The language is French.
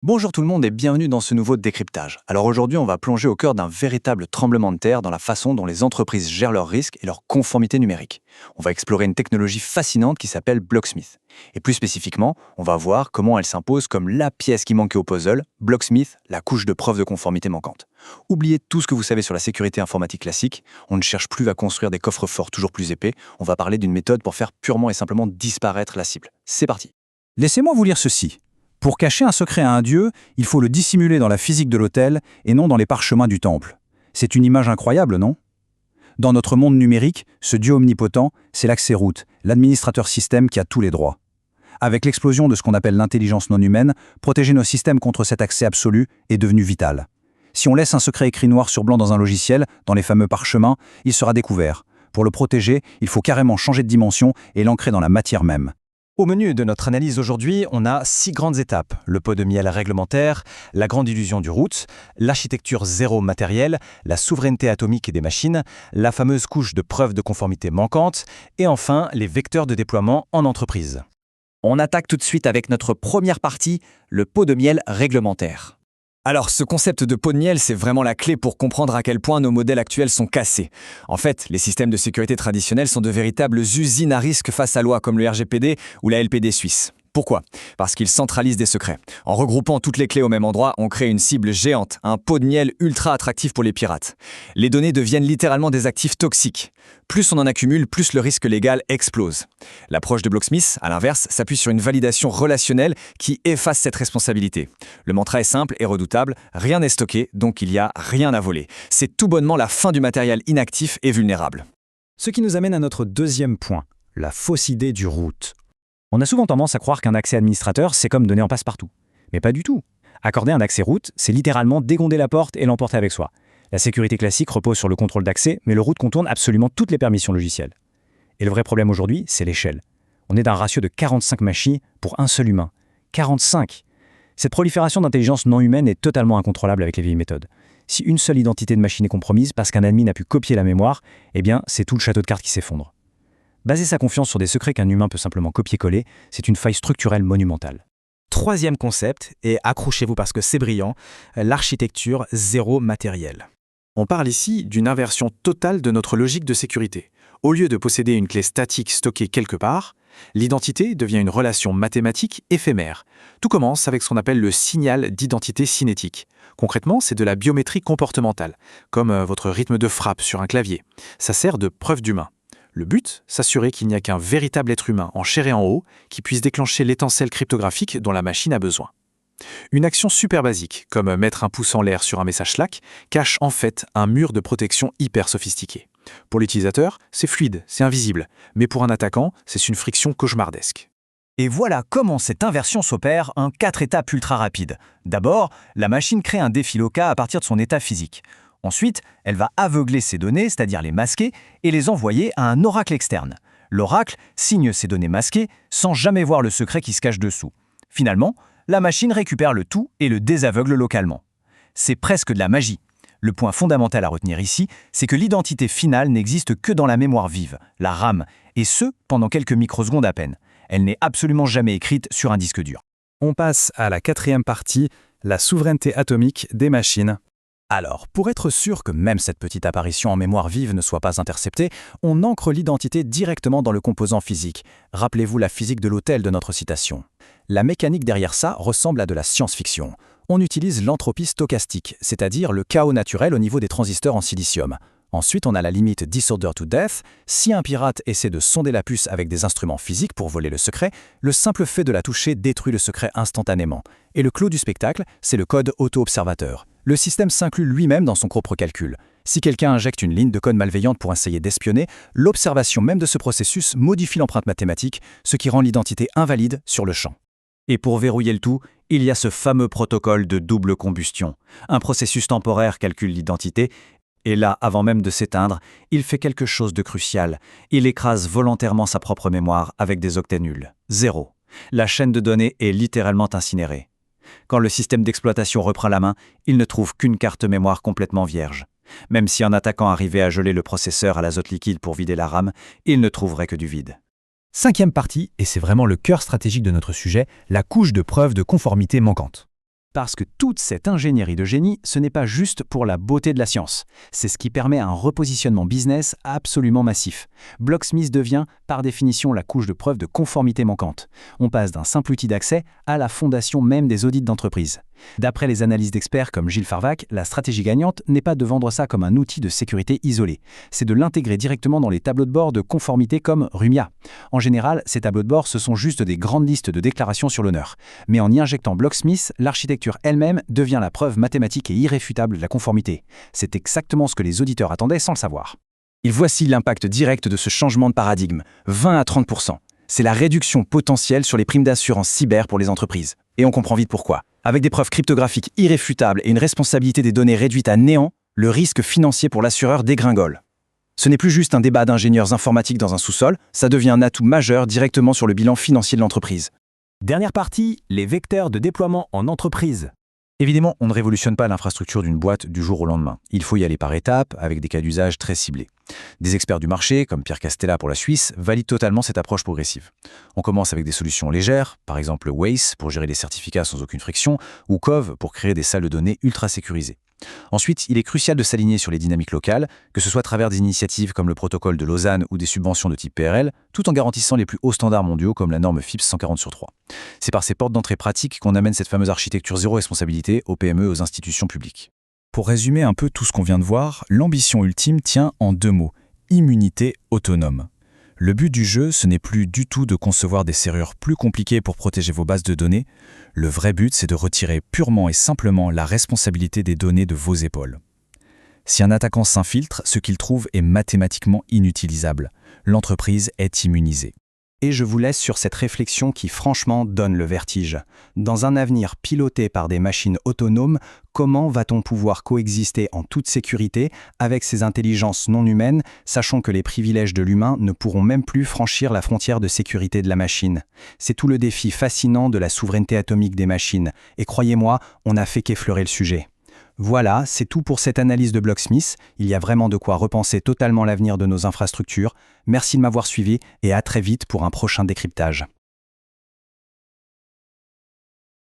Bonjour tout le monde et bienvenue dans ce nouveau décryptage. Alors aujourd'hui, on va plonger au cœur d'un véritable tremblement de terre dans la façon dont les entreprises gèrent leurs risques et leur conformité numérique. On va explorer une technologie fascinante qui s'appelle Blocksmith. Et plus spécifiquement, on va voir comment elle s'impose comme la pièce qui manquait au puzzle, Blocksmith, la couche de preuve de conformité manquante. Oubliez tout ce que vous savez sur la sécurité informatique classique, on ne cherche plus à construire des coffres forts toujours plus épais, on va parler d'une méthode pour faire purement et simplement disparaître la cible. C'est parti. Laissez-moi vous lire ceci. Pour cacher un secret à un dieu, il faut le dissimuler dans la physique de l'autel et non dans les parchemins du temple. C'est une image incroyable, non? Dans notre monde numérique, ce dieu omnipotent, c'est l'accès root, l'administrateur système qui a tous les droits. Avec l'explosion de ce qu'on appelle l'intelligence non humaine, protéger nos systèmes contre cet accès absolu est devenu vital. Si on laisse un secret écrit noir sur blanc dans un logiciel, dans les fameux parchemins, il sera découvert. Pour le protéger, il faut carrément changer de dimension et l'ancrer dans la matière même. Au menu de notre analyse aujourd'hui, on a 6 grandes étapes. Le pot de miel réglementaire, la grande illusion du root, l'architecture zéro matériel, la souveraineté atomique des machines, la fameuse couche de preuve de conformité manquante, et enfin les vecteurs de déploiement en entreprise. On attaque tout de suite avec notre première partie, le pot de miel réglementaire. Alors, ce concept de pot de miel, c'est vraiment la clé pour comprendre à quel point nos modèles actuels sont cassés. En fait, les systèmes de sécurité traditionnels sont de véritables usines à risque face à loi comme le RGPD ou la LPD suisse. Pourquoi? Parce qu'ils centralisent des secrets. En regroupant toutes les clés au même endroit, on crée une cible géante, un pot de miel ultra attractif pour les pirates. Les données deviennent littéralement des actifs toxiques. Plus on en accumule, plus le risque légal explose. L'approche de Blocksmith, à l'inverse, s'appuie sur une validation relationnelle qui efface cette responsabilité. Le mantra est simple et redoutable, rien n'est stocké, donc il n'y a rien à voler. C'est tout bonnement la fin du matériel inactif et vulnérable. Ce qui nous amène à notre deuxième point, la fausse idée du root. On a souvent tendance à croire qu'un accès administrateur, c'est comme donner en passe-partout. Mais pas du tout. Accorder un accès root, c'est littéralement dégonder la porte et l'emporter avec soi. La sécurité classique repose sur le contrôle d'accès, mais le root contourne absolument toutes les permissions logicielles. Et le vrai problème aujourd'hui, c'est l'échelle. On est d'un ratio de 45 machines pour un seul humain. 45! Cette prolifération d'intelligence non humaine est totalement incontrôlable avec les vieilles méthodes. Si une seule identité de machine est compromise parce qu'un admin a pu copier la mémoire, eh bien, c'est tout le château de cartes qui s'effondre. Baser sa confiance sur des secrets qu'un humain peut simplement copier-coller, c'est une faille structurelle monumentale. Troisième concept, et accrochez-vous parce que c'est brillant, l'architecture zéro matériel. On parle ici d'une inversion totale de notre logique de sécurité. Au lieu de posséder une clé statique stockée quelque part, l'identité devient une relation mathématique éphémère. Tout commence avec ce qu'on appelle le signal d'identité cinétique. Concrètement, c'est de la biométrie comportementale, comme votre rythme de frappe sur un clavier. Ça sert de preuve d'humain. Le but, s'assurer qu'il n'y a qu'un véritable être humain en chair et en eau qui puisse déclencher l'étincelle cryptographique dont la machine a besoin. Une action super basique, comme mettre un pouce en l'air sur un message Slack, cache en fait un mur de protection hyper sophistiqué. Pour l'utilisateur, c'est fluide, c'est invisible, mais pour un attaquant, c'est une friction cauchemardesque. Et voilà comment cette inversion s'opère en 4 étapes ultra rapides. D'abord, la machine crée un défi local à partir de son état physique. Ensuite, elle va aveugler ces données, c'est-à-dire les masquer, et les envoyer à un oracle externe. L'oracle signe ces données masquées sans jamais voir le secret qui se cache dessous. Finalement, la machine récupère le tout et le désaveugle localement. C'est presque de la magie. Le point fondamental à retenir ici, c'est que l'identité finale n'existe que dans la mémoire vive, la RAM, et ce, pendant quelques microsecondes à peine. Elle n'est absolument jamais écrite sur un disque dur. On passe à la quatrième partie, la souveraineté atomique des machines. Alors, pour être sûr que même cette petite apparition en mémoire vive ne soit pas interceptée, on ancre l'identité directement dans le composant physique. Rappelez-vous la physique de l'autel de notre citation. La mécanique derrière ça ressemble à de la science-fiction. On utilise l'entropie stochastique, c'est-à-dire le chaos naturel au niveau des transistors en silicium. Ensuite, on a la limite disorder to death. Si un pirate essaie de sonder la puce avec des instruments physiques pour voler le secret, le simple fait de la toucher détruit le secret instantanément. Et le clou du spectacle, c'est le code auto-observateur. Le système s'inclut lui-même dans son propre calcul. Si quelqu'un injecte une ligne de code malveillante pour essayer d'espionner, l'observation même de ce processus modifie l'empreinte mathématique, ce qui rend l'identité invalide sur le champ. Et pour verrouiller le tout, il y a ce fameux protocole de double combustion. Un processus temporaire calcule l'identité, et là, avant même de s'éteindre, il fait quelque chose de crucial. Il écrase volontairement sa propre mémoire avec des octets nuls. 0. La chaîne de données est littéralement incinérée. Quand le système d'exploitation reprend la main, il ne trouve qu'une carte mémoire complètement vierge. Même si un attaquant arrivait à geler le processeur à l'azote liquide pour vider la RAM, il ne trouverait que du vide. Cinquième partie, et c'est vraiment le cœur stratégique de notre sujet, la couche de preuve de conformité manquante. Parce que toute cette ingénierie de génie, ce n'est pas juste pour la beauté de la science. C'est ce qui permet un repositionnement business absolument massif. Blocksmith devient, par définition, la couche de preuve de conformité manquante. On passe d'un simple outil d'accès à la fondation même des audits d'entreprise. D'après les analyses d'experts comme Gilles Farvac, la stratégie gagnante n'est pas de vendre ça comme un outil de sécurité isolé. C'est de l'intégrer directement dans les tableaux de bord de conformité comme Rumia. En général, ces tableaux de bord, ce sont juste des grandes listes de déclarations sur l'honneur. Mais en y injectant Blocksmith, l'architecture elle-même devient la preuve mathématique et irréfutable de la conformité. C'est exactement ce que les auditeurs attendaient sans le savoir. Et voici l'impact direct de ce changement de paradigme, 20 à 30%. C'est la réduction potentielle sur les primes d'assurance cyber pour les entreprises. Et on comprend vite pourquoi. Avec des preuves cryptographiques irréfutables et une responsabilité des données réduite à néant, le risque financier pour l'assureur dégringole. Ce n'est plus juste un débat d'ingénieurs informatiques dans un sous-sol, ça devient un atout majeur directement sur le bilan financier de l'entreprise. Dernière partie, les vecteurs de déploiement en entreprise. Évidemment, on ne révolutionne pas l'infrastructure d'une boîte du jour au lendemain. Il faut y aller par étapes, avec des cas d'usage très ciblés. Des experts du marché, comme Pierre Castella pour la Suisse, valident totalement cette approche progressive. On commence avec des solutions légères, par exemple Waze pour gérer des certificats sans aucune friction, ou Cove pour créer des salles de données ultra sécurisées. Ensuite, il est crucial de s'aligner sur les dynamiques locales, que ce soit à travers des initiatives comme le protocole de Lausanne ou des subventions de type PRL, tout en garantissant les plus hauts standards mondiaux comme la norme FIPS 140/3. C'est par ces portes d'entrée pratiques qu'on amène cette fameuse architecture zéro responsabilité aux PME et aux institutions publiques. Pour résumer un peu tout ce qu'on vient de voir, l'ambition ultime tient en 2 mots, immunité autonome. Le but du jeu, ce n'est plus du tout de concevoir des serrures plus compliquées pour protéger vos bases de données. Le vrai but, c'est de retirer purement et simplement la responsabilité des données de vos épaules. Si un attaquant s'infiltre, ce qu'il trouve est mathématiquement inutilisable. L'entreprise est immunisée. Et je vous laisse sur cette réflexion qui franchement donne le vertige. Dans un avenir piloté par des machines autonomes, comment va-t-on pouvoir coexister en toute sécurité avec ces intelligences non humaines, sachant que les privilèges de l'humain ne pourront même plus franchir la frontière de sécurité de la machine? C'est tout le défi fascinant de la souveraineté atomique des machines. Et croyez-moi, on n'a fait qu'effleurer le sujet. Voilà, c'est tout pour cette analyse de Blocksmith. Il y a vraiment de quoi repenser totalement l'avenir de nos infrastructures. Merci de m'avoir suivi et à très vite pour un prochain décryptage.